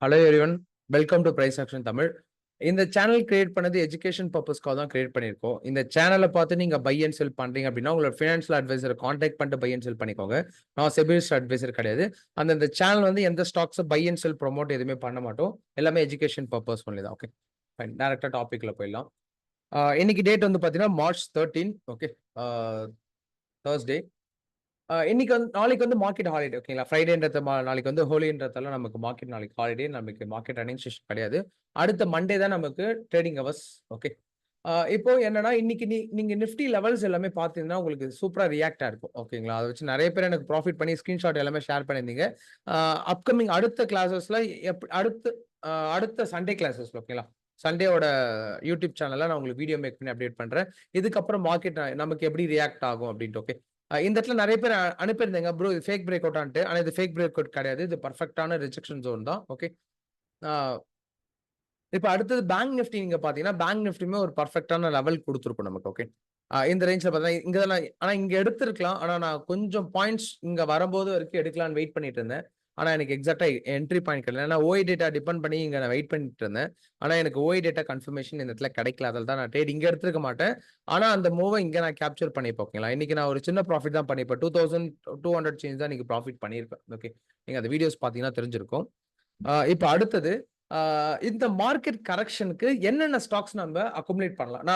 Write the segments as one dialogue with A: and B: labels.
A: Hello everyone, welcome to price action Tamil. இந்த channel create பண்ணது education பர்பஸ்க்காக தான் கிரியேட் பண்ணியிருக்கோம். இந்த சேனலை பார்த்து நீங்க பை அண்ட் செல் பண்றீங்க அப்படின்னா உங்களோட ஃபினான்ஷியல் அட்வைசரை காண்டாக்ட் பண்ணிட்டு பை அண்ட் செல் பண்ணிக்கோங்க. நான் செபிலிஸ்ட் அட்வைசர் கிடையாது. இந்த சேனல் வந்து எந்த stocks buy and sell promote எதுவுமே பண்ண மாட்டோம். எல்லாமே எஜுகேஷன் பர்பஸ் ஒன்லி தான். Okay, fine. டேரக்டா டாபிக்ல போயிடலாம். இன்னைக்கு டேட் வந்து பார்த்தீங்கன்னா மார்ச் 13. Okay, Thursday. இன்னைக்கு வந்து நாளைக்கு வந்து மார்க்கெட் ஹாலிடே. ஓகேங்களா, ஃப்ரைடேன்றது நாளைக்கு வந்து ஹோலின்றதால நமக்கு மார்க்கெட் நாளைக்கு ஹாலிடே. நமக்கு மார்க்கெட் ரன்னிங் செஷன் கிடையாது. அடுத்த மண்டே தான் நமக்கு ட்ரேடிங் ஹவர்ஸ். ஓகே, இப்போ என்னன்னா இன்னைக்கு நீங்க நிஃப்டி லெவல்ஸ் எல்லாமே பார்த்தீங்கன்னா உங்களுக்கு சூப்பரா ரியாக்ட் ஆயிருக்கும். ஓகேங்களா, அதை வச்சு நிறைய பேர் எனக்கு ப்ராஃபிட் பண்ணி ஸ்கிரீன்ஷாட் எல்லாமே ஷேர் பண்ணியிருந்தீங்க. அப்கமிங் அடுத்த கிளாஸஸ்ல அடுத்த சண்டே கிளாஸஸ்ல ஓகேங்களா, சண்டேவோட யூடியூப் சேனல்ல நான் உங்களுக்கு வீடியோ மேக் பண்ணி அப்டேட் பண்றேன். இதுக்கப்புறம் மார்க்கெட் நமக்கு எப்படி ரியாக்ட் ஆகும் அப்படின்ட்டு. ஓகே, இந்த இடத்துல நிறைய பேர் அனுப்பியிருந்தீங்க ப்ரோ இது ஃபேக் பிரேக் அவுட் ஆன்ட்டு. ஆனால் இது ஃபேக் பிரேக் அவுட் கிடையாது. இது பர்ஃபெக்டான ரிஜெக்ஷன் ஜோன் தான். ஓகே, இப்போ அடுத்தது பேங்க் நிஃப்டி நீங்க பாத்தீங்கன்னா பேங்க் நிஃப்டியுமே ஒரு பர்ஃபெக்டான லெவல் கொடுத்துருக்கும் நமக்கு. ஓகே, இந்த ரேஞ்சில் பார்த்தீங்கன்னா இங்கே தான் ஆனால் இங்கே எடுத்திருக்கலாம். ஆனால் நான் கொஞ்சம் பாயிண்ட்ஸ் இங்கே வரும்போது வரைக்கும் எடுக்கலான்னு வெயிட் பண்ணிட்டு இருந்தேன். ஆனால் எனக்கு எக்ஸாக்டா என்ட்ரி பாயிண்ட் கிடையாது. ஏன்னா ஓஐ டேட்டா டிபெண்ட் பண்ணி இங்கே நான் வெயிட் பண்ணிட்டு இருந்தேன். ஆனால் எனக்கு ஓஐ டேட்டா கன்ஃபர்மேஷன் இந்த இடத்துல கிடைக்கல. அதில் தான் நான் ட்ரேட் இங்கே எடுத்துருக்க மாட்டேன். ஆனால் அந்த மூவை இங்கே நான் கேப்சர் பண்ணிப்பேன். ஓகேங்களா, இன்னைக்கு நான் ஒரு சின்ன ப்ராஃபிட் தான் பண்ணிப்பேன். 2200 சேஞ்ச் தான் இன்னைக்கு ப்ராஃபிட் பண்ணியிருப்பேன். ஓகே, நீங்கள் அந்த வீடியோஸ் பார்த்தீங்கன்னா தெரிஞ்சிருக்கும். இப்போ அடுத்தது இந்த மார்க்கெட் கரெக்ஷனுக்கு என்னென்ன ஸ்டாக்ஸ் நம்ம அக்குமுலேட் பண்ணலாம்.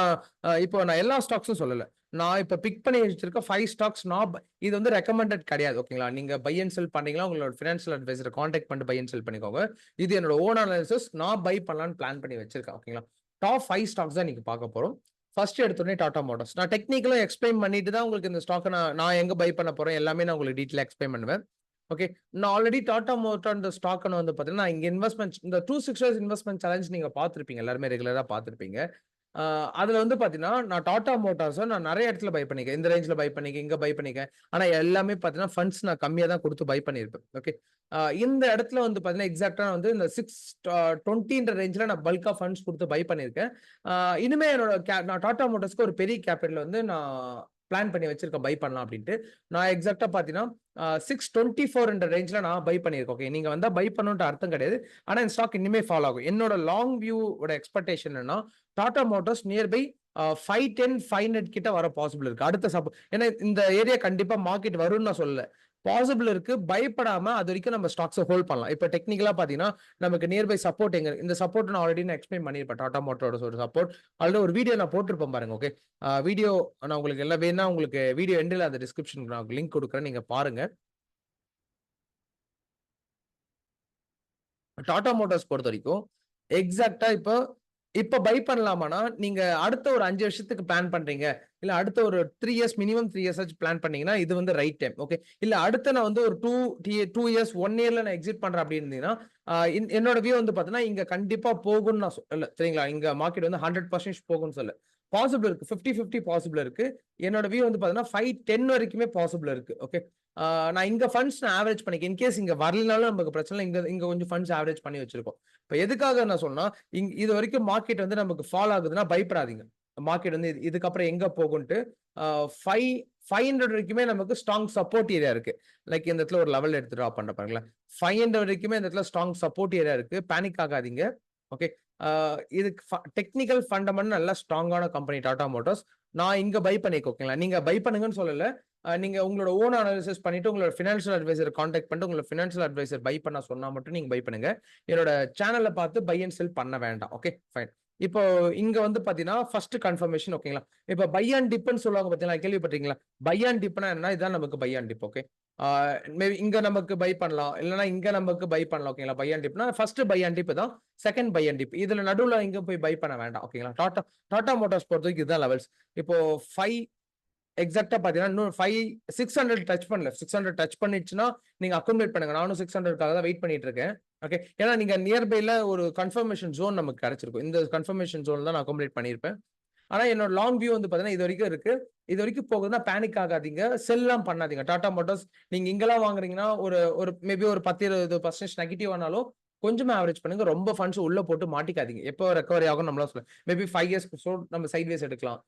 A: நான் எல்லா ஸ்டாக்ஸும் சொல்லல. நான் இப்ப பிக் பண்ணி வச்சிருக்க 5 ஸ்டாக்ஸ் இது வந்து ரெக்கமெண்டட் கிடையாது. ஓகேங்களா, நீங்க பை அண்ட் செல் பண்ணீங்களா உங்களோட ஃபினான்ஷியல் அட்வைசரை காண்டாக்ட் பண்ணிட்டு பை அண்ட் செல் பண்ணிக்கோங்க. இது என்னோட ஓன் அனாலிசிஸ். நான் பை பண்ணலாம்னு பிளான் பண்ணி வச்சிருக்கேன். ஓகேங்களா, டாப் 5 ஸ்டாக்ஸ் தான் நீங்க பார்க்க போறோம். ஃபர்ஸ்ட் எடுத்தோடனே டாடா மோட்டார்ஸ். நான் டெக்னிக்கலும் எக்ஸ்பிளைன் பண்ணிட்டு தான் உங்களுக்கு இந்த ஸ்டாக்கை நான் எங்க பை பண்ண போறேன் எல்லாமே நான் உங்களுக்கு டீட்டெயில் எக்ஸ்பிளைன் பண்ணுவேன். ஓகே, நான் ஆல்ரெடி டாடா மோட்டார் இந்த ஸ்டாக் வந்து பார்த்தீங்கன்னா இங்க இன்வெஸ்ட்மெண்ட் இந்த 260 days இன்வெஸ்ட்மெண்ட் சேலஞ்ச் நீங்க பார்த்துருப்பீங்க, எல்லாருமே ரெகுலரா பார்த்துருப்பீங்க. அதுல வந்து பாத்தீங்கன்னா நான் டாடா மோட்டார்ஸ் நான் நிறைய இடத்துல பை பண்ணிக்கேன். இந்த ரேஞ்சில் பை பண்ணிக்கேன், இங்க பை பண்ணிக்கேன். ஆனா எல்லாமே பாத்தீங்கன்னா ஃபண்ட்ஸ் நான் கம்மியா தான் கொடுத்து பை பண்ணியிருப்பேன். ஓகே, இந்த இடத்துல வந்து பாத்தீங்கன்னா எக்ஸாக்டா வந்து இந்த 620 ரேஞ்சில் நான் பல்கா ஃபண்ட்ஸ் கொடுத்து பை பண்ணியிருக்கேன். இனிமே நான் டாடா மோட்டார்ஸ்க்கு ஒரு பெரிய கேபிட்டல் வந்து நான் பிளான் பண்ணி வச்சிருக்கேன் பை பண்ணலாம் அப்படின்ட்டு. நான் எக்ஸாக்டா பாத்தீங்கன்னா 624 ரேஞ்சில் நான் பை பண்ணியிருக்கேன். ஓகே, நீங்க வந்தா பை பண்ணணும்னு அர்த்தம் கிடையாது. ஆனா இந்த ஸ்டாக் இனிமே ஃபாலோ ஆகும். என்னோட லாங் வியூவோட எக்ஸ்பெக்டேஷன் என்னன்னா டாடா மோட்டார்ஸ் நியர்பை 510 500 கிட்ட வர பாசிபிள் இருக்கு. அடுத்த சப்போர்ட் ஏன்னா இந்த ஏரியா கண்டிப்பா மார்க்கெட் வரும்னு நான் சொல்லல, பாசிபிள் இருக்கு. பயப்படாம அது வரைக்கும் நம்ம ஸ்டாக்ஸை ஹோல்ட் பண்ணலாம். இப்போ டெக்னிக்கலா பாத்தீங்கன்னா நமக்கு நியர்பை சப்போர்ட் எங்க இந்த சப்போர்ட் நான் ஆல்ரெடி எக்ஸ்பிளைன் பண்ணியிருப்பேன். டாடா மோட்டாரோட ஒரு சப்போர்ட் ஆல்ரெடி ஒரு வீடியோ நான் போட்டிருப்பேன் பாருங்க. ஓகே, வீடியோ நான் உங்களுக்கு எல்லாம் வேணா உங்களுக்கு வீடியோ எண்டில் அந்த டிஸ்கிரிப்ஷன் நான் லிங்க் கொடுக்குறேன், நீங்க பாருங்க. டாடா மோட்டார்ஸ் பொறுத்த வரைக்கும் எக்ஸாக்டா இப்ப பை பண்ணலாமானா நீங்க அடுத்த ஒரு 5 வருஷத்துக்கு பிளான் பண்றீங்க, இல்ல அடுத்த ஒரு 3 இயர்ஸ் மினிமம் 3 இயர்ஸ் ஆச்சு பிளான் பண்ணீங்கன்னா இது வந்து ரைட் டைம். ஓகே, இல்ல அடுத்த நான் வந்து ஒரு 2 இயர்ஸ் 1 இயர்ல நான் எக்ஸிட் பண்றேன் அப்படி இருந்தீங்கன்னா என்னோட வியூ வந்து பாத்தீங்கன்னா இங்க கண்டிப்பா போகும்னு நான் சொல்லல. சரிங்களா, இங்க மார்க்கெட் வந்து 100% போகும்னு சொல்ல, பாசிபிள் இருக்கு. 50-50 பாசிபிள் இருக்கு. என்னோட வியூ வந்து பாத்தீங்கன்னா 510 வரைக்குமே பாசிபிள் இருக்கு. ஓகே, நான் இங்க ஃபண்ட்ஸ் நான் ஆவரேஜ் பண்ணிக்க இன்கேஸ் இங்க வரலனாலும் நமக்கு பிரச்சனை இங்க இங்க கொஞ்சம் ஃபண்ட்ஸ் ஆவரேஜ் பண்ணி வச்சிருக்கோம். இப்ப எதுக்காக நான் சொன்னா இது வரைக்கும் மார்க்கெட் வந்து நமக்கு ஃபால் ஆகுதுன்னா பயப்படாதீங்க. மார்க்கெட் வந்து இதுக்கப்புறம் எங்க போகும்ட்டு 500 வரைக்குமே நமக்கு ஸ்ட்ராங் சப்போர்ட் ஏரியா இருக்கு. லைக் இந்த இடத்துல ஒரு லெவல் எடுத்து ட்ரா பண்ண பாருங்களேன். 500 வரைக்குமே இந்த இடத்துல ஸ்ட்ராங் சப்போர்ட் ஏரியா இருக்கு. பேனிக் ஆகாதீங்க. ஓகே, இது டெக்னிக்கல் ஃபண்டமெண்டல் நல்லா ஸ்ட்ராங்கான கம்பெனி டாடா மோட்டார்ஸ். நான் இங்க பை பண்ணிக்கோ. ஓகேங்களா, நீங்க பை பண்ணுங்கன்னு சொல்லல. நீங்க உங்களோட ஓன் அனாலிசிஸ் பண்ணிட்டு உங்களோட ஃபினான்ஷியல் அட்வைசர் காண்டாக்ட் பண்ணிட்டு உங்களோட ஃபினான்ஷியல் அட்வைசர் பை பண்ண சொன்னா மட்டும் நீங்க பை பண்ணுங்க. என்னோட சேனல்ல பார்த்து பை அண்ட் செல் பண்ண வேண்டாம். Okay, fine. இப்போ இங்க வந்து பாத்தீங்கன்னா ஃபர்ஸ்ட் கன்ஃபர்மேஷன். ஓகேங்களா, இப்போ பை அண்ட் டிப்னு சொல்லுவாங்க பாத்தீங்களா, கேள்விப்பட்டீங்களா? பை அண்ட் டிப்னா என்ன, இதான் நமக்கு buy and dip. Okay, maybe இங்க நமக்கு பை பண்ணலாம், இல்லைன்னா இங்க நமக்கு பை பண்ணலாம். ஓகேங்களா, பை அண்ட் டிப்னா ஃபர்ஸ்ட் பை அண்ட் டிப் தான், செகண்ட் பை அண்ட் டிப். இதுல நடுவுல இங்க போய் பை பண்ண வேண்டாம். ஓகேங்களா, டாடா மோட்டார்ஸ் பொறுத்த வரைக்கும் இதுதான் லெவல்ஸ். இப்போ 5 எக்ஸாக்டா பாத்தீங்கன்னா இன்னும் 600 டச் பண்ணல. 600 டச் பண்ணிடுச்சுன்னா நீங்க அக்குமுலேட் பண்ணுங்க. நானும் 600க்காக தான் வெயிட் பண்ணிட்டு இருக்கேன். ஓகே, ஏன்னா நீங்க நியர்பைல ஒரு கன்ஃபர்மேஷன் ஜோன் நமக்கு கிடைச்சிருக்கும். இந்த கன்ஃபர்மேஷன் ஜோன் தான் நான் அக்குமுலேட் பண்ணியிருப்பேன். ஆனா என்னோட லாங் வியூ வந்து பாத்தீங்கன்னா இது வரைக்கும் இருக்கு. இது வரைக்கும் போகுதுன்னா பேனிக் ஆகாதீங்க, செல்லாம் பண்ணாதீங்க. டாடா மோட்டார்ஸ் நீங்க இங்கெல்லாம் வாங்குறீங்கன்னா ஒரு மேபி ஒரு 10-20% நெகட்டிவ் ஆனாலும் கொஞ்சமா ஆவரேஜ் பண்ணுங்க. ரொம்ப ஃபண்ட்ஸ் உள்ள போட்டு மாட்டிக்காதீங்க. எப்போ ரெக்கவரி ஆகும் நம்மளால சொல்ல மேபி 5 இயர்ஸ்க்கு நம்ம சைட்வேஸ் எடுக்கலாம்.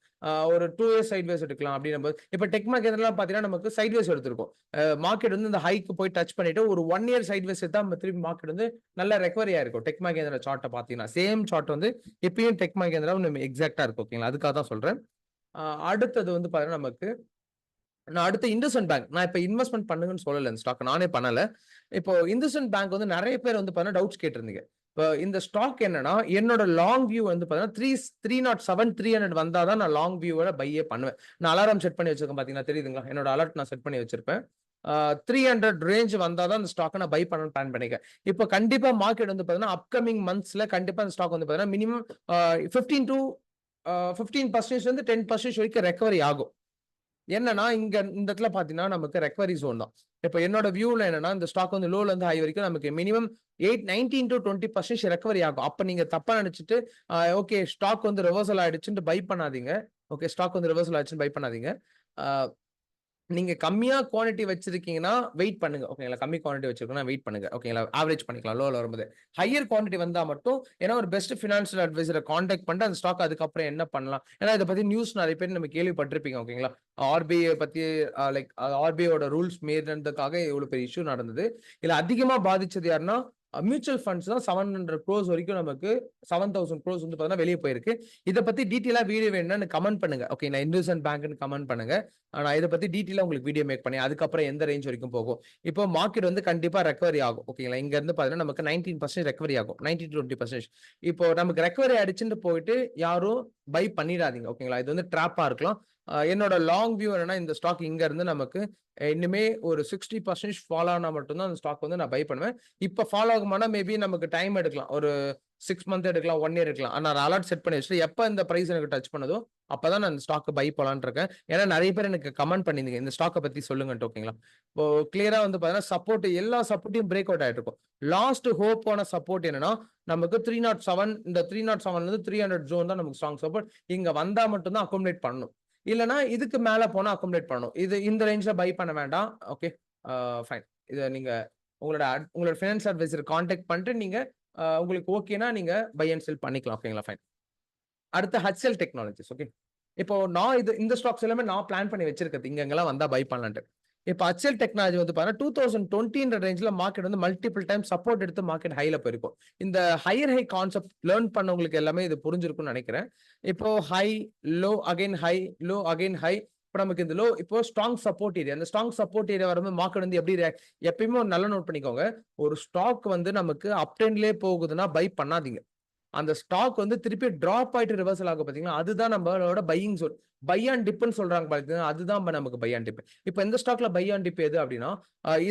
A: ஒரு 2 இயர்ஸ் சைட்வேஸ் எடுக்கலாம் அப்படின்னும்போது, இப்ப டெக் மார்க்கெட்லாம் பார்த்தீங்கன்னா, நமக்கு சைட்வேஸ் எடுத்திருக்கும். மார்க்கெட் வந்து இந்த ஹைக்கு போய் டச் பண்ணிட்டு ஒரு 1 இயர் சைட்வேஸ் எடுத்தா நம்ம திருப்பி மார்க்கெட் வந்து நல்ல ரெக்கவரி ஆயிருக்கும். டெக் மகேந்திரா சார்ட்ட பார்த்தீங்கன்னா, சேம் சார்ட் வந்து இப்பயும் டெக் மகேந்திரா எக்ஸாக்ட்டா இருக்கும். ஓகேங்களா? அதுக்காக தான் சொல்றேன். அடுத்தது வந்து பார்த்தீங்கன்னா, நமக்கு நான் அடுத்து இண்டஸ்இண்ட் பேங்க். நான் இப்ப இன்வெஸ்ட்மென்ட் பண்ணுங்கன்னு சொல்லல இந்த ஸ்டாக். நானே பண்ணல. இப்போ இண்டஸ்இண்ட் பேங்க் வந்து நெறைய பேர் வந்து பார்த்தீங்கன்னா டவுட்ஸ் கேட்டிருந்தீங்க. இப்ப இந்த ஸ்டாக் என்னன்னா, என்னோட லாங் வியூ வந்து பார்த்தீங்கன்னா 307, 300 வந்தா தான் நான் லாங் வியூவோட பையே பண்ணுவேன். நான் அலாரம் செட் பண்ணி வச்சிருக்கேன் பார்த்தீங்களா, தெரியுதுங்களா? என்னோட அலர்ட் நான் செட் பண்ணி வச்சிருப்பேன். 300 ரேஞ்ச் வந்தா தான் அந்த ஸ்டாக்க நான் பை பண்ணணும்னு பிளான் பண்ணிருக்கேன். இப்போ கண்டிப்பா மார்க்கெட் வந்து பார்த்தீங்கன்னா, அப்கமிங் மந்த்ஸ்ல கண்டிப்பா அந்த ஸ்டாக் வந்து பார்த்தீங்கன்னா, மினிமம் 15 டூ 15% லருந்து 10% வரைக்கும் ரெக்கவரி ஆகும். என்னன்னா, இங்க இந்த இடத்துல பார்த்தீங்கன்னா, நமக்கு ரெக்கவரி ஜோன் தான். இப்ப என்னோட வியூல என்னன்னா, இந்த ஸ்டாக் வந்து லோல இருந்து ஹை வரைக்கும் நமக்கு மினிமம் 19-20% ரெக்கவரி ஆகும். அப்ப நீங்க தப்பா நெனச்சுட்டு, ஓகே ஸ்டாக் வந்து ரிவர்சல் ஆயிடுச்சுன்ட்டு பை பண்ணாதீங்க. ஓகே ஸ்டாக் வந்து ரிவர்சல் ஆயிடுச்சுன்னு பை பண்ணாதீங்க. ஆ நீங்க கம்மியா குவான்டிட்டி வச்சிருக்கீங்கன்னா, வெயிட் பண்ணுங்க. ஓகேங்களா? கம்மி குவான்டிட்டி வச்சிருக்கீங்கன்னா வெயிட் பண்ணுங்க. ஓகேங்களா? ஆவரேஜ் பண்ணிக்கலாம் லோல வரும்போது. ஹையர் குவான்டிட்டி வந்தா மட்டும் ஏன்னா ஒரு பெஸ்ட் பினான்சியல் அட்வைசர கான்டாக்ட் பண்ணிட்டு அந்த ஸ்டாக் அதுக்கப்புறம் என்ன பண்ணலாம்? ஏன்னா இத பத்தி நியூஸ் நெறைய பேர் நம்ம கேள்விப்பட்டிருப்பீங்க. ஓகேங்களா? ஆர்பிஐ பத்தி லைக் ஆர்பிஐயோட ரூல்ஸ் மீறினதுக்காக இவ்வளவு பெரிய இஷ்யூ நடந்தது. இதுல அதிகமா பாதிச்சது யாருன்னா, மியூச்சுவல் ஃபண்ட்ஸ் தான் 700 குரோர்ஸ் வரைக்கும் நமக்கு 7000 குரோர்ஸ் வந்து பார்த்தீங்கன்னா வெளிய போயிருக்கு. இத பத்தி டீட்டெயிலா வீடியோ வேணும்னா எனக்கு கமெண்ட் பண்ணுங்க. ஓகே நான் இண்டஸ்இண்ட் பேங்க்ன்னு கமெண்ட் பண்ணுங்க. நான் இத பத்தி டீட்டெயிலா உங்களுக்கு வீடியோ மேக் பண்ணி, அதுக்கப்புறம் எந்த ரேஞ்ச் வரைக்கும் போகும். இப்போ மார்க்கெட் வந்து கண்டிப்பா ரெக்கவரி ஆகும். ஓகேங்களா? இங்க இருந்து பார்த்தீங்கன்னா, நமக்கு 19% ரெக்கவரி ஆகும். 19-20%. இப்போ நமக்கு ரெக்கவரி ஆயிடுச்சுன்னு போயிட்டு யாரும் பை பண்ணிடாதீங்க. ஓகேங்களா? இது வந்து ட்ராப்பா இருக்கலாம். என்னோட லாங் வியூ என்னன்னா, இந்த ஸ்டாக் இங்க இருந்து நமக்கு இன்னுமே ஒரு 60% ஃபால் ஆனா மட்டும் தான் அந்த ஸ்டாக் வந்து நான் பை பண்ணுவேன். இப்ப ஃபாலோ ஆகுமானா, மேபி நமக்கு டைம் எடுக்கலாம். ஒரு 6 மந்த் எடுக்கலாம், 1 இயர் எடுக்கலாம். ஆனா அலர்ட் செட் பண்ணி வச்சுட்டு, எப்ப இந்த பிரைஸ் எனக்கு டச் பண்ணுதோ, அப்பதான் நான் இந்த ஸ்டாக் பை போலான்னு இருக்கேன். ஏன்னா நெறைய பேர் எனக்கு கமெண்ட் பண்ணியிருந்தீங்க. இந்த ஸ்டாக்க பத்தி சொல்லுங்கன்ட்டு. ஓகேங்களா? இப்போ கிளியரா வந்து பார்த்தீங்கன்னா, சப்போர்ட் எல்லா சப்போர்ட்டையும் பிரேக் அவுட் ஆயிட்டு இருக்கும். லாஸ்ட் ஹோப்பான சப்போர்ட் என்னன்னா, நமக்கு 307 இந்த 307ல 300 ஜோன் தான் நமக்கு ஸ்ட்ராங் சப்போர்ட். இங்க வந்தா மட்டும் தான் அக்குமுலேட் பண்ணணும். இல்லன்னா இதுக்கு மேல போனா அக்குமுலேட் பண்ணணும். இந்த ரேஞ்ச்ல பை பண்ண வேண்டாம். ஓகே. ஃபைன். இத நீங்க உங்களோட பினான்ஸ் அட்வைசர் கான்டாக்ட் பண்ணிட்டு நீங்க உங்களுக்கு ஓகேனா நீங்க பை அண்ட் செல் பண்ணிக்கலாம். ஓகேங்களா? ஃபைன். அடுத்து ஹச்எல் டெக்னாலஜிஸ். ஓகே. இப்போ நான் இந்த ஸ்டாக்ஸ் எல்லாமே நான் பிளான் பண்ணி வச்சிருக்கிறது. இங்கலாம் வந்தா பை பண்ணலான்ட்டு. இப்போ ஹச்எல் டெக்னாலஜி வந்து பார்த்தீங்கன்னா 2020 ரேஞ்ச்ல மார்க்கெட் வந்து மல்டிபிள் டைம் சப்போர்ட் எடுத்து மார்க்கெட் ஹைல போயிருக்கும். இந்த ஹையர் ஹை கான்செப்ட் லேர்ன் பண்ணவங்களுக்கு எல்லாமே இது புரிஞ்சிருக்கும்னு நினைக்கிறேன். இப்போ high, low, again high, low, again high. இப்ப நமக்கு இந்த லோ இப்போ ஸ்ட்ராங் சப்போர்ட் ஏரியா. அந்த ஸ்ட்ராங் சப்போர்ட் ஏரியா வரும்போது மார்க்கெட் வந்து எப்படி எப்பயுமே ஒரு நல்ல நோட் பண்ணிக்கோங்க. ஒரு ஸ்டாக் வந்து நமக்கு அப் ட்ரெண்ட்லயே போகுதுன்னா பை பண்ணாதீங்க. அந்த ஸ்டாக் வந்து திருப்பி டிராப் ஆயிட்டு ரிவர்சல் ஆகும் பாத்தீங்களா? அதுதான் நம்மளோட பையிங் ஜோன். பை அண்ட் டிப்ன்னு சொல்றாங்க பாத்தீங்கன்னா, அதுதான் நமக்கு பை அண்ட் டிப். இப்ப இந்த ஸ்டாக்ல பை அண்ட் டிப் எது அப்படின்னா,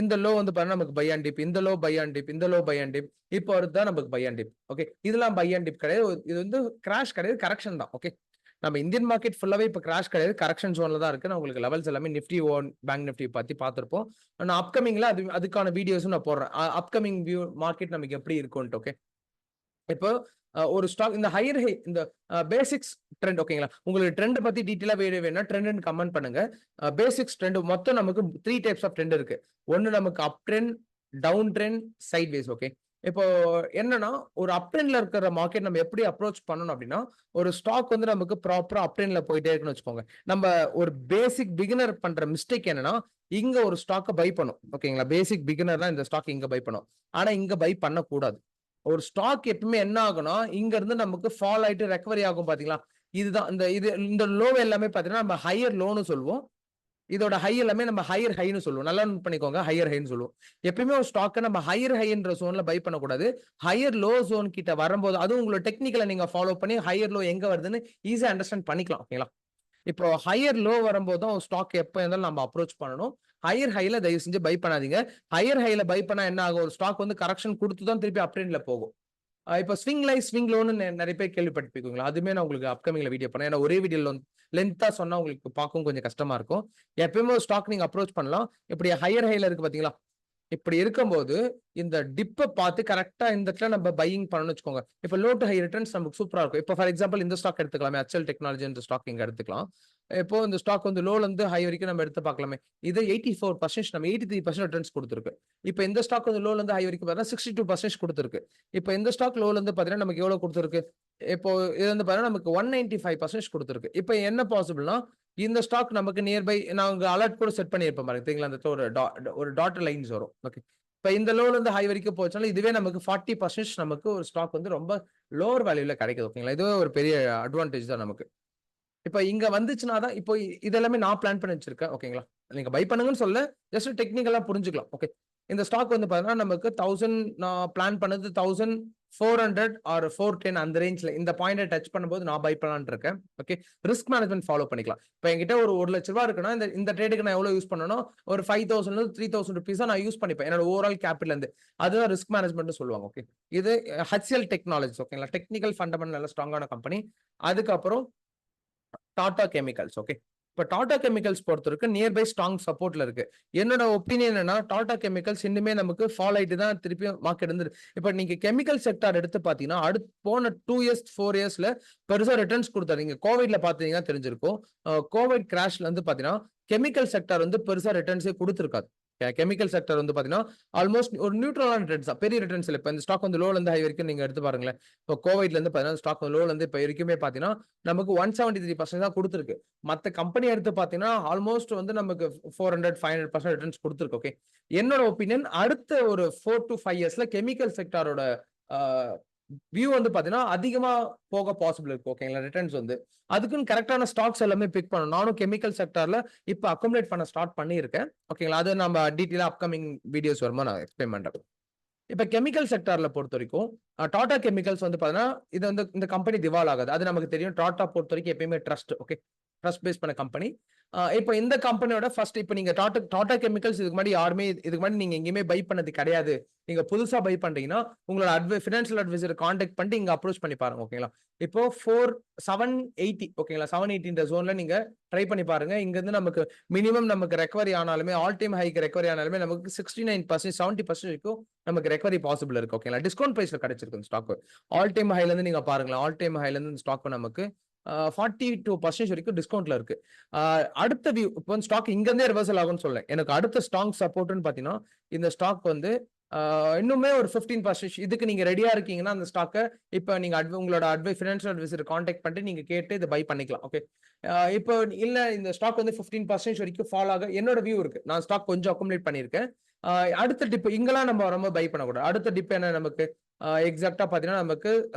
A: இந்த லோ வந்து பாத்தீங்கன்னா நமக்கு பை அண்ட் டிப், இந்த லோ பை அண்ட் டிப், இந்த லோ பை அண்ட் டிப். இப்போ வருதுதான் நமக்கு பை அண்ட் டிப். ஓகே. இதெல்லாம் பை அண்ட் டிப் கிடையாது. இது வந்து கிராஷ் கிடையாது, கரெக்ஷன் தான். ஓகே. நம்ம இந்தியன் மார்க்கெட் ஃபுல்லாவே இப்ப கிராஷ் கிடையாது, கரெக்ஷன் ஜோன்ல தான் இருக்கு. நான் உங்களுக்கு லெவல்ஸ் எல்லாமே நிஃப்டி பேங்க் நிஃப்டி பத்தி பார்த்திருப்போம். நான் அப்கமிங்ல அதுக்கான வீடியோஸும் நான் போடுறேன். அப்கமிங் வியூ மார்க்கெட் நமக்கு எப்படி இருக்கும்ட்டு. ஓகே. இப்போ ஒரு ஸ்டாக் இந்த ஹையர் ஹை இந்த பேசிக்ஸ் ட்ரெண்ட். ஓகேங்களா? உங்களுக்கு ட்ரெண்ட் பத்தி டீடைலா வீடியோ வேணும்னா ட்ரெண்ட்னு கமெண்ட் பண்ணுங்க. பேசிக்ஸ் ட்ரெண்ட் மொத்தம் நமக்கு 3 டைப்ஸ் ஆஃப் ட்ரெண்ட் இருக்கு. ஒன்னு நமக்கு up trend, down trend, sideways. Okay. இப்போ என்னன்னா ஒரு அப் ட்ரெண்ட்ல இருக்கிற மார்க்கெட் நம்ம எப்படி அப்ரோச் பண்ணணும் அப்படின்னா, ஒரு ஸ்டாக் வந்து நமக்கு ப்ராப்பரா அப் ட்ரெண்ட்ல போயிட்டே இருக்குன்னு வச்சுக்கோங்க. நம்ம ஒரு பேசிக் பிகினர் பண்ற மிஸ்டேக் என்னன்னா, இங்க ஒரு ஸ்டாக்க பை பண்ணும். ஓகேங்களா? பேசிக் பிகினர் தான் இந்த ஸ்டாக் இங்க பை பண்ணும். ஆனா இங்க பை பண்ணக்கூடாது. ஒரு ஸ்டாக் எப்பவுமே என்ன ஆகும்னா, இங்க இருந்து நமக்கு ஃபால் ஆயிட்டு ரெக்கவரி ஆகும் பாத்தீங்களா? இதுதான் இந்த லோ எல்லாமே பாத்தீங்கன்னா, நம்ம ஹையர் லோன்னு சொல்லுவோம். இதோட ஹை எல்லாமே நம்ம ஹையர் ஹைன்னு சொல்லுவோம். நல்லா நோட் பண்ணிக்கோங்க. ஹையர் ஹைன்னு சொல்லுவோம். எப்பயுமே ஒரு ஸ்டாக்க நம்ம ஹையர் ஹைன்ற ஜோன்ல பை பண்ணக்கூடாது. ஹையர் லோ ஜோன் கிட்ட வரும்போது அதுவும் உங்களோட டெக்னிக்கல நீங்க ஃபாலோ பண்ணி ஹையர் லோ எங்க வருதுன்னு ஈஸியா அண்டர்ஸ்டாண்ட் பண்ணிக்கலாம். ஓகேங்களா? இப்போ ஹையர் லோ வரும்போது தான் ஸ்டாக் எப்ப இருந்தாலும் நம்ம அப்ரோச் பண்ணணும். ஹையர் ஹைல தயவு செஞ்சு பை பண்ணாதீங்க. ஹையர் ஹைல பை பண்ணா என்ன ஆகும்? ஒரு ஸ்டாக் வந்து கரெக்ஷன் குடுத்து தான் திருப்பி அப் ட்ரெண்ட்ல போகும். இப்போ ஸ்விங் லை, ஸ்விங் லோன்னு நெறைய பேர் கேள்விப்பட்டிருப்பீங்களா? அதுவுமே நான் உங்களுக்கு அப்கமிங்ல வீடியோ பண்ணேன். ஏன்னா ஒரே வீடியோல லென்த்தா சொன்னா உங்களுக்கு பார்க்கவும் கொஞ்சம் கஷ்டமா இருக்கும். எப்பயுமே ஒரு ஸ்டாக் நீங்க அப்ரோச் பண்ணலாம். இப்படி ஹையர் ஹைல இருக்கு பாத்தீங்களா? இப்படி இருக்கும்போது இந்த டிப்ப பார்த்து கரெக்ட்டா இந்த இடத்துல நம்ம பையிங் பண்ணணும்னு வச்சுக்கோங்க. இப்ப லோ டூ ஹை ரிட்டர்ன்ஸ் நமக்கு சூப்பரா இருக்கும். இப்ப ஃபார் எக்ஸாம்பிள் இந்த ஸ்டாக் எடுத்துக்கலாமே. HCL டெக்னாலஜின்ற ஸ்டாக் இங்க எடுத்துக்கலாம். இப்போ இந்த ஸ்டாக் வந்து லோல இருந்து ஹை வரைக்கும் நம்ம எடுத்து பார்க்கலாமே. இது 84% நம்ம 83% ரிட்டர்ன்ஸ் குடுத்திருக்கு. இப்ப இந்த ஸ்டாக் வந்து லோல இருந்து ஹை வரைக்கும் பார்த்தா 62% குடுத்திருக்கு. இப்ப இந்த ஸ்டாக் லோல இருந்து பார்த்தீங்கன்னா, நமக்கு எவ்வளவு குடுத்திருக்கு? இப்போ இது வந்து பார்த்தீங்கன்னா, நமக்கு 195% குடுத்திருக்கு. இப்ப என்ன பாசிபிள்னா, இந்த ஸ்டாக் நமக்கு நியர்பை நான் உங்க அலர்ட் கூட செட் பண்ணியிருப்பேன் பாருங்க. தெரியுங்களா? அந்த ஒரு டாட்டட் லைன்ஸ் வரும். ஓகே. இப்ப இந்த லோல இருந்து ஹை வரைக்கும் போச்சுனால, இதுவே நமக்கு 40% நமக்கு ஒரு ஸ்டாக் வந்து ரொம்ப லோவர் வேல்யூல கிடைக்குது. ஓகேங்களா? இதுவே ஒரு பெரிய அட்வான்டேஜ் தான் நமக்கு. இப்ப இங்க வந்துச்சுன்னா தான் இப்போ இது எல்லாமே நான் பிளான் பண்ணி வச்சிருக்கேன். ஓகேங்களா? நீங்க பை பண்ணுங்கன்னு சொல்லல. ஜஸ்ட் டெக்னிக்கலா புரிஞ்சுக்கலாம். ஓகே. இந்த ஸ்டாக் வந்து பார்த்தீங்கன்னா, நமக்கு 1000 நான் பிளான் பண்ணது 1400 ஆர் 410 அந்த ரேஞ்ச்ல இந்த பாயிண்ட்ட டச் பண்ணும்போது நான் பை பண்ணலாம்னு இருக்கேன். ஓகே. ரிஸ்க் மேனேஜ்மென்ட் ஃபாலோ பண்ணிக்கலாம். இப்ப என்கிட்ட ஒரு ரூ. 1,00,000 இருக்குன்னா, இந்த ட்ரேடுக்கு நான் எவ்வளவு யூஸ் பண்ணணும்? ஒரு 5000 3000 ரூபீஸா நான் யூஸ் பண்ணிப்பேன். என்னோட ஓவரால் கேபிட்டல் இருந்து. அதுதான் ரிஸ்க் மேனேஜ்மென்ட்னு சொல்லுவாங்க. ஓகே. இது HCL டெக்னாலஜிஸ் ஓகேங்களா? டெக்னிக்கல் ஃபண்டமெண்டல் நல்ல ஸ்ட்ராங்கான கம்பெனி. அதுக்கப்புறம் டாடா கெமிக்கல்ஸ் ஓகே. இப்ப டாடா கெமிக்கல்ஸ் பொறுத்தவரைக்கும் நியர்பை ஸ்ட்ராங் சப்போர்ட்ல இருக்கு. என்னோட ஒப்பீனியன் என்னன்னா, டாடா கெமிக்கல்ஸ் இன்னுமே நமக்கு ஃபால் ஆயிட்டு தான் திருப்பியும் மார்க்கெட் இருந்து இப்ப நீங்க கெமிக்கல் செக்டார் எடுத்து பார்த்தீங்கன்னா, அடுத்து போன 2 இயர்ஸ் 4 இயர்ஸ்ல பெருசா ரிட்டர்ன்ஸ் குடுத்தாரு. நீங்க கோவிட்ல பார்த்தீங்கன்னா தெரிஞ்சிருக்கும். கோவிட் கிராஷ்ல வந்து பார்த்தீங்கன்னா, கெமிக்கல் செக்டார் வந்து பெருசா ரிட்டர்ன்ஸே குடுத்திருக்காது. கெமிக்கல் செக்டர் வந்து பார்த்தீங்கன்னா, ஆல்மோஸ்ட் ஒரு நியூட்ரலான ரிட்டர்ன்ஸ் தான். பெரிய ரிட்டர்ன்ஸ் இல்ல. இப்ப இந்த ஸ்டாக் வந்து லோல இருந்து ஹை வரைக்கும் நீங்க எடுத்து பாருங்களேன். இப்போ கோவிட்ல இருந்து பார்த்தீங்கன்னா, ஸ்டாக் லோல இருந்து இப்ப வரைக்குமே பார்த்தீங்கன்னா, நமக்கு 173% தான் குடுத்திருக்கு. மத்த கம்பெனி எடுத்து பார்த்தீங்கன்னா, ஆல்மோஸ்ட் வந்து நமக்கு 400, 500% ரிட்டர்ன்ஸ் குடுத்திருக்கு. ஓகே. என்னோட ஒப்பீனியன் அடுத்த ஒரு 4 to 5 இயர்ஸ்ல கெமிக்கல் செக்டாரோட ஆ வியூ வந்து பார்த்தீங்கன்னா, அதிகமா போக பாசிபிள் இருக்கு. ஓகேங்களா? ரிட்டர்ன்ஸ் வந்து. அதுக்குன்னு கரெக்ட்டான ஸ்டாக்ஸ் எல்லாமே பிக் பண்ணணும். நானும் கெமிக்கல் செக்டார்ல இப்ப அக்குமுலேட் பண்ண ஸ்டார்ட் பண்ணியிருக்கேன். ஓகேங்களா? அது நம்ம டீட்டெயிலா அப்கமிங் வீடியோஸ் வரும்போது நான் எக்ஸ்பிளைன் பண்றேன். இப்ப கெமிக்கல் செக்டார்ல பொறுத்தவரைக்கும், டாடா கெமிக்கல்ஸ் வந்து பார்த்தீங்கன்னா, இது வந்து இந்த கம்பெனி திவால் ஆகாது. அது நமக்கு தெரியும். டாடா பொறுத்தவரைக்கும் எப்பயுமே ட்ரஸ்ட். ஓகே. ட்ரஸ்ட் பேஸ் பண்ண கம்பெனி. இப்ப இந்த கம்பெனியோட ஃபர்ஸ்ட் இப்ப நீங்க டாடா கெமிக்கல்ஸ் இதுக்கு முன்னாடி யாருமே இதுக்கு முன்னாடி நீங்க எங்கேயுமே பை பண்ணது கிடையாது. நீங்க புதுசா பை பண்றீங்கன்னா, உங்களோட பினான்சியல் அட்வைசர் கான்டாக்ட் பண்ணிட்டு இங்க அப்ரோச் பண்ணி பாருங்க. ஓகேங்களா? இப்போ 780 ஓகேங்களா? 780ன்ற ஜோன்ல நீங்க ட்ரை பண்ணி பாருங்க. இங்க இருந்து நமக்கு மினிமம் நமக்கு ரெக்கவரி ஆனாலுமே, ஆல் டைம் ஹைக்கு ரெக்கவரி ஆனாலுமே நமக்கு 69% 70% வரைக்கும் நமக்கு ரெக்கவரி பாசிபிள் இருக்கு. ஓகேங்களா? டிஸ்கவுண்ட் பிரைஸ்ல கிடைச்சிருக்கு இந்த ஸ்டாக். ஆல் டைம் ஹைல இருந்து நீங்க பாருங்களேன். ஆல் டைம் ஹைல இருந்து இந்த ஸ்டாக் நமக்கு 42% வரைக்கும் டிஸ்கவுண்ட்ல இருக்கு. அடுத்த வியூ இப்போ ஸ்டாக் இங்க இருந்தே ரிவர்சல் ஆகும்னு சொல்லல. எனக்கு அடுத்த ஸ்ட்ராங் சப்போர்ட்ன்னு பார்த்தீங்கன்னா, இந்த ஸ்டாக் வந்து இன்னுமே ஒரு 15% இதுக்கு நீங்க ரெடியா இருக்கீங்கன்னா, அந்த ஸ்டாக்க இப்ப நீங்க உங்களோட பினான்சியல் அட்வைசர் கான்டாக்ட் பண்ணிட்டு நீங்க கேட்டு இத பை பண்ணிக்கலாம். ஓகே. இப்போ இல்ல இந்த ஸ்டாக் வந்து 15% வரைக்கும் ஃபால் ஆக என்னோட வியூ இருக்கு. நான் ஸ்டாக் கொஞ்சம் அக்குமுலேட் பண்ணியிருக்கேன். அ அடுத்த டிப் இங்கலாம் நம்ம ரொம்ப பை பண்ணக்கூடாது. அடுத்த டிப் என்ன நமக்கு எக்ஸாக்ட்டா பார்த்தீங்கன்னா, நமக்கு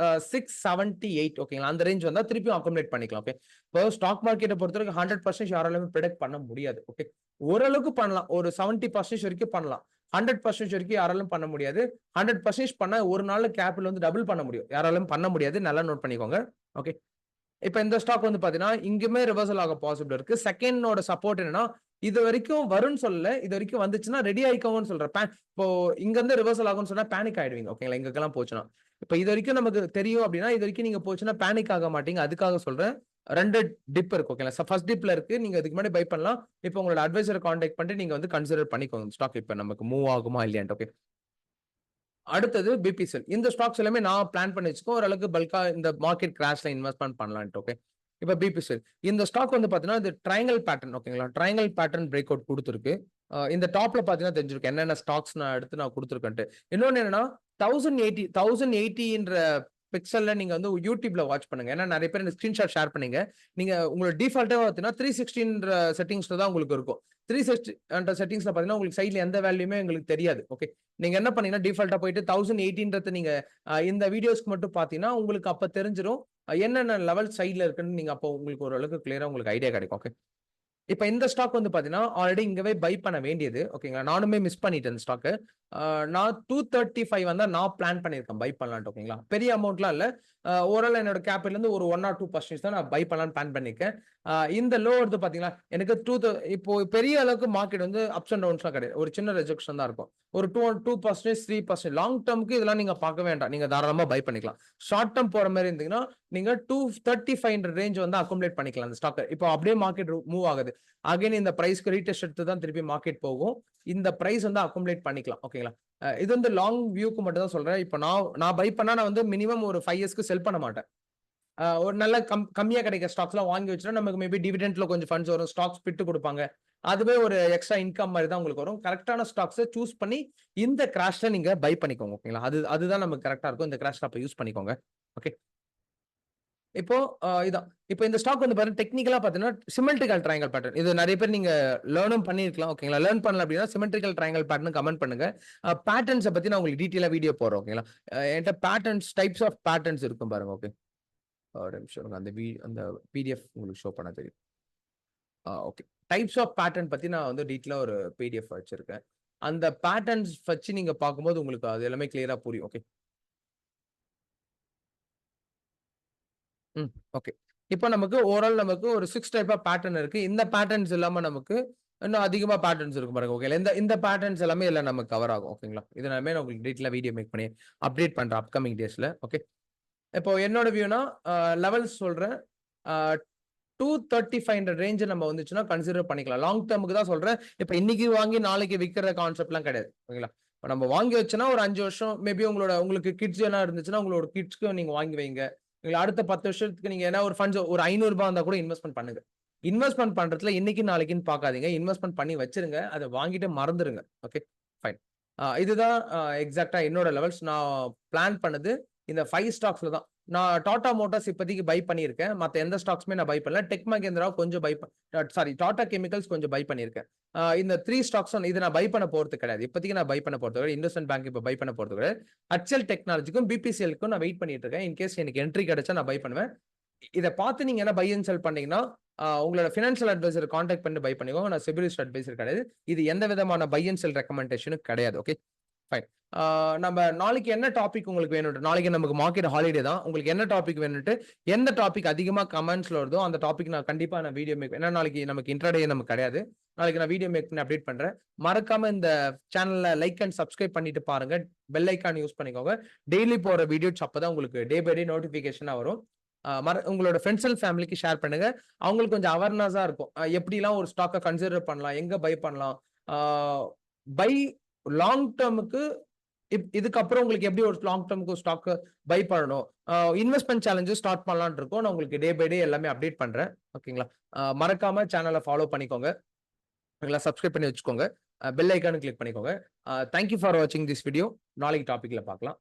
A: 678 ஓகேங்களா? அந்த ரேஞ்ச் வந்தா திருப்பியும் அக்குமுலேட் பண்ணிக்கலாம். ஓகே. இப்போ ஸ்டாக் மார்க்கெட்ட பொறுத்தவரைக்கும் 100% யாராலுமே பிரெடிக்ட் பண்ண முடியாது. ஓகே. ஓரளவுக்கு பண்ணலாம். ஒரு 70% வரைக்கும் பண்ணலாம். 100% வரைக்கும் யாராலும் பண்ண முடியாது. 100% பண்ணா ஒரு நாள்ல கேபிட்டல் வந்து டபுள் பண்ண முடியும். யாராலும் பண்ண முடியாது. நல்லா நோட் பண்ணிக்கோங்க. ஓகே. இப்ப இந்த ஸ்டாக் வந்து பாத்தீங்கன்னா, இங்குமே ரிவர்சல் ஆக பாசிபிள் இருக்கு. செகண்டோட சப்போர்ட் என்னன்னா, இதுவரைக்கும் வரும்னு சொல்லல. இதுவரைக்கும் வந்துச்சுன்னா ரெடி ஆயிக்கோங்கன்னு சொல்றேன். இப்போ இங்க இருந்து ரிவர்சல் ஆகும்னு சொன்னா பேனிக் ஆயிடுவீங்க. ஓகேங்களா? இங்கக்கெல்லாம் போச்சுன்னா. இப்ப இதுவரைக்கும் நமக்கு தெரியும் அப்டின்னா, இதுவரைக்கும் நீங்க போச்சுன்னா பேனிக் ஆக மாட்டீங்க. அதுக்காக சொல்றேன். 2 டிப் இருக்கு. ஓகேங்களா? ஃபர்ஸ்ட் டிப்ல இருக்கு. நீங்க இதுக்கு முன்னாடி பை பண்ணலாம். இப்ப உங்களோட அட்வைசர கான்டாக்ட் பண்ணிட்டு நீங்க வந்து கன்சிடர் பண்ணிக்கோங்க. ஸ்டாக் இப்ப நமக்கு மூவ் ஆகுமா இல்லையான்ட்டு. ஓகே. அடுத்தது பிபிசிஎல். இந்த ஸ்டாக்ஸ் எல்லாமே நான் பிளான் பண்ணி வச்சுக்கோ ஓரளவுக்கு பல்கா இந்த மார்க்கெட் கிராஷ்ல இன்வெஸ்ட்மென்ட் பண்ணலான்ட்டு. ஓகே. இப்ப பிபிசிஎல். இந்த ஸ்டாக் வந்து பார்த்தீங்கன்னா, இது ட்ரையாங்கிள் பேட்டர்ன் ஓகேங்களா? ட்ரையாங்கிள் பேட்டர்ன் பிரேக் அவுட் குடுத்திருக்கு. இந்த டாப்ல பார்த்தீங்கன்னா தெரிஞ்சிருக்கும். என்னென்ன ஸ்டாக்ஸ் நான் எடுத்து நான் குடுத்திருக்கேன்ட்டு. இன்னொன்னு என்னன்னா 1080ன்ற பிக்சல்ல நீங்க வந்து YouTubeல வாட்ச் பண்ணுங்க. ஏன்னா நெறைய பேர் இந்த ஸ்கிரீன்ஷாட் ஷேர் பண்ணீங்க. நீங்க உங்களோட டிஃபால்ட்டா பார்த்தீங்கன்னா 360ன்ற செட்டிங்ஸ்ல தான் உங்களுக்கு இருக்கும். 360 செட்டிங்ஸ்ல பார்த்தீங்கன்னா, உங்களுக்கு சைட்ல எந்த வேல்யூமே உங்களுக்கு தெரியாது. ஓகே. நீங்க என்ன பண்ணீங்கன்னா, டிஃபால்ட்டா போயிட்டு 1080ன்றத நீங்க இந்த வீடியோஸ்க்கு மட்டும் பார்த்தீங்கன்னா, உங்களுக்கு அப்ப தெரிஞ்சிரும். என்னென்ன லெவல் சைட்ல இருக்குன்னு நீங்க அப்போ உங்களுக்கு ஓரளவுக்கு கிளியரா உங்களுக்கு ஐடியா கிடைக்கும். ஓகே. இப்ப இந்த ஸ்டாக் வந்து பார்த்தீங்கன்னா, ஆல்ரெடி இங்கவே பை பண்ண வேண்டியது. ஓகேங்களா? நானுமே மிஸ் பண்ணிட்டேன் இந்த ஸ்டாக்க. நான் 235 வந்தா நான் பிளான் பண்ணியிருக்கேன் பை பண்ணலான்ட்டு. ஓகேங்களா? பெரிய அமௌண்ட்லாம் இல்ல. ஓவரால் என்னோட கேபிட்டல்ல இருந்து ஒரு 1 ஆர் 2% தான் நான் பை பண்ணலான்னு பிளான் பண்ணியிருக்கேன். இந்த லோ வருது பார்த்தீங்களா? எனக்கு இப்போ பெரிய அளவுக்கு மார்க்கெட் வந்து அப்ஸ் அண்ட் டவுன்ஸ்லாம் கிடையாது. ஒரு சின்ன ரிஜெக்ஷன் தான் இருக்கும். ஒரு 2% 3% லாங் டெர்ம்க்கு இதெல்லாம் நீங்க பார்க்க வேண்டாம். நீங்க தாராளமா பை பண்ணிக்கலாம். ஷார்ட் டெர்ம் போற மாரி இருந்தீங்கன்னா, நீங்க 235 ரேஞ்ச் வந்து அக்குமுலேட் பண்ணிக்கலாம் அந்த ஸ்டாக்க. இப்போ அப்படியே மார்க்கெட் மூவ் ஆகுது. அகைன் இந்த பிரைஸ்க்கு ரீடெஸ்ட் எடுத்து தான் திருப்பி மார்க்கெட் போகும். இந்த பிரைஸ் வந்து அக்குமுலேட் பண்ணிக்கலாம். ஓகேங்களா? இது வந்து லாங் வியூக்கு மட்டும் தான் சொல்றேன். இப்ப நான் பை பண்ணா நான் வந்து மினிமம் ஒரு 5 இயர்ஸ்க்கு செல் பண்ண மாட்டேன். ஒரு நல்ல கம்மியா கிடைக்கிற ஸ்டாக்ஸ்லாம் வாங்கி வச்சுட்டா நமக்கு மேபி டிவிடெண்ட்ல கொஞ்சம் ஃபண்ட்ஸ் வரும். ஸ்டாக்ஸ் பிட்டு குடுப்பாங்க. அதுவே ஒரு எக்ஸ்ட்ரா இன்கம் மாரி தான் உங்களுக்கு வரும். கரெக்ட்டான ஸ்டாக்ஸ சூஸ் பண்ணி இந்த கிராஷ்ல நீங்க பை பண்ணிக்கோங்க. ஓகேங்களா? அதுதான் நமக்கு கரெக்ட்டா இருக்கும். இந்த கிராஷ்ல அப்ப யூஸ் பண்ணிக்கோங்க. ஓகே. இப்போ இதான். இப்போ இந்த ஸ்டாக் வந்து பாருங்க டெக்னிக்கலா பார்த்தீங்கன்னா, சிமெட்ரிக்கல் ட்ரையாங்கிள் பேட்டர்ன். இது நெறைய பேர் நீங்க லேர்னும் பண்ணியிருக்கலாம். ஓகேங்களா? லேர்ன் பண்ணல அப்டின்னா சிமெட்ரிக்கல் ட்ரையாங்கிள் பேட்டர்ன் கமெண்ட் பண்ணுங்க. பேட்டர்ன்ஸ பத்தி நான் உங்களுக்கு டீட்டெயிலா வீடியோ போடுறேன். ஓகேங்களா? என்ட்ட பேட்டர்ன்ஸ் டைப்ஸ் ஆஃப் பேட்டர்ன்ஸ் இருக்கும் பாருங்க. ஓகே. ஒரு நிமிஷம் இருங்க. அந்த பிடிஎஃப் உங்களுக்கு ஷோ பண்ண தெரியும். ஓகே. டைப்ஸ் ஆஃப் பேட்டர்ன் பத்தி நான் வந்து டீட்டெயிலா ஒரு பிடிஎஃப் வச்சிருக்கேன். அந்த பேட்டர்ன்ஸ் வச்சு நீங்க பார்க்கும்போது உங்களுக்கு அது எல்லாமே கிளியரா புரியும். ஓகே. ஓகே. இப்ப நமக்கு ஓவரால் நமக்கு ஒரு 6 டைப் ஆஃப் பேட்டர்ன் இருக்கு. இந்த பேட்டர்ன்ஸ் இல்லாம நமக்கு இன்னும் அதிகமா பேட்டர்ன்ஸ் இருக்கும் பாருங்க. ஓகேங்களா? இந்த பேட்டர்ன்ஸ் எல்லாமே இதுல நமக்கு கவர் ஆகும். ஓகேங்களா? இது எல்லாமே நான் உங்களுக்கு டீட்டெயிலா வீடியோ மேக் பண்ணி அப்டேட் பண்றேன் அப்கமிங் டேஸ்ல. ஓகே. இப்போ என்னோட வியூனா லெவல்ஸ் சொல்றேன். அ 235 ரேஞ்ச் நம்ம வந்துச்சுன்னா கன்சிடர் பண்ணிக்கலாம். லாங் டெர்ம்க்கு தான் சொல்றேன். இப்ப இன்னைக்கு வாங்கி நாளைக்கு விக்கிற கான்செப்ட்லாம் கிடையாது. ஓகேங்களா? இப்ப நம்ம வாங்கி வச்சோம்னா ஒரு 5 வருஷம் மேபி உங்களுக்கு கிட்ஸ் எல்லாம் இருந்துச்சுன்னா, உங்களோட கிட்ஸ்க்கு நீங்க வாங்கி வைங்க. இல்ல அடுத்த 10 வருஷத்துக்கு நீங்க ஏன்னா ஒரு ஃபண்ட்ஸ் ஒரு ரூ. 500 இருந்தா கூட இன்வெஸ்ட்மென்ட் பண்ணுங்க. இன்வெஸ்ட்மென்ட் பண்றதுல இன்னைக்கு நாளைக்குன்னு பார்க்காதீங்க. இன்வெஸ்ட்மென்ட் பண்ணி வச்சிருங்க. அத வாங்கிட்டு மறந்துருங்க. ஓகே. ஃபைன். இதுதான் எக்ஸாக்ட்டா என்னோட லெவல்ஸ். நான் பிளான் பண்ணது இந்த 5 ஸ்டாக்ஸ்ல தான். நான் டாடா மோட்டார்ஸ் இப்போதைக்கு பை பண்ணியிருக்கேன். மத்த எந்த ஸ்டாக்ஸுமே நான் பை பண்ணல. டெக் மகேந்திரா கொஞ்சம் சாரி டாடா கெமிக்கல்ஸ் கொஞ்சம் பை பண்ணியிருக்கேன். இந்த 3 ஸ்டாக்ஸும் இது நான் பை பண்ண போறது கிடையாது. இப்போதைக்கு நான் பை பண்ண போறது கிடையாது. இண்டஸ்இண்ட் பேங்க் இப்ப பை பண்ண போறது கிடையாது. ஹெச்எல் டெக்னாலஜிக்கும், பிபிசிஎல்க்கும் நான் வெயிட் பண்ணிட்டு இருக்கேன். இன் கேஸ் எனக்கு என்ட்ரி கிடைச்சா நான் பை பண்ணுவேன். இத பார்த்து நீங்க என்ன பை அண்ட் செல் பண்ணீங்கன்னா, உங்களோட பினான்சியல் அட்வைசர் கான்டாக்ட் பண்ணி பை பண்ணிக்கோங்க. நான் சிபிலிஸ்ட் அட்வைசர் கிடையாது. இது எந்த விதமான பை அண்ட் செல் ரெக்கமெண்டேஷனும் கிடையாது. ஓகே. ஃபைன். நம்ம நாளைக்கு என்ன டாபிக் உங்களுக்கு வேணும்ட்டு நாளைக்கு நமக்கு மார்க்கெட் ஹாலிடே தான். உங்களுக்கு என்ன டாபிக் வேணும்ட்டு, எந்த டாபிக் அதிகமா கமெண்ட்ஸ்ல வருதோ, அந்த டாபிக் நான் கண்டிப்பா வீடியோ மேக் ஏன்னா நாளைக்கு நமக்கு இன்ட்ராடே நமக்கு கிடையாது. நாளைக்கு நான் வீடியோ மேக் பண்ணி அப்டேட் பண்றேன். மறக்காம இந்த சேனல்ல லைக் அண்ட் சப்ஸ்கிரைப் பண்ணிட்டு பாருங்க. பெல் ஐகான் யூஸ் பண்ணிக்கோங்க. டெய்லி போற வீடியோஸ் அப்பதான் உங்களுக்கு டே பை டே நோட்டிபிகேஷனா வரும். உங்களோட ஃப்ரெண்ட்ஸ் அண்ட் ஃபேமிலிக்கு ஷேர் பண்ணுங்க. அவங்களுக்கு கொஞ்சம் அவேர்னஸா இருக்கும். எப்படிலாம் ஒரு ஸ்டாக்க கன்சிடர் பண்ணலாம்? எங்க பை பண்ணலாம்? ஆ பை லாங் டெர்ம்க்கு இதுக்கப்புறம் உங்களுக்கு எப்படி ஒரு லாங் டெர்ம்க்கு ஸ்டாக் பை பண்ணணும். இன்வெஸ்ட்மென்ட் சேலஞ்சஸ் ஸ்டார்ட் பண்ணலாம்னு இருக்கோம். நான் உங்களுக்கு டே பை டே எல்லாமே அப்டேட் பண்றேன். ஓகேங்களா? மறக்காம சேனலை ஃபாலோ பண்ணிக்கோங்க. ஓகேங்களா? சப்ஸ்கிரைப் பண்ணி வச்சுக்கோங்க. பெல் ஐகான் கிளிக் பண்ணிக்கோங்க. தேங்க் யூ ஃபார் வாட்சிங் திஸ் வீடியோ. நாளைக்கு டாபிக்ல பார்க்கலாம்.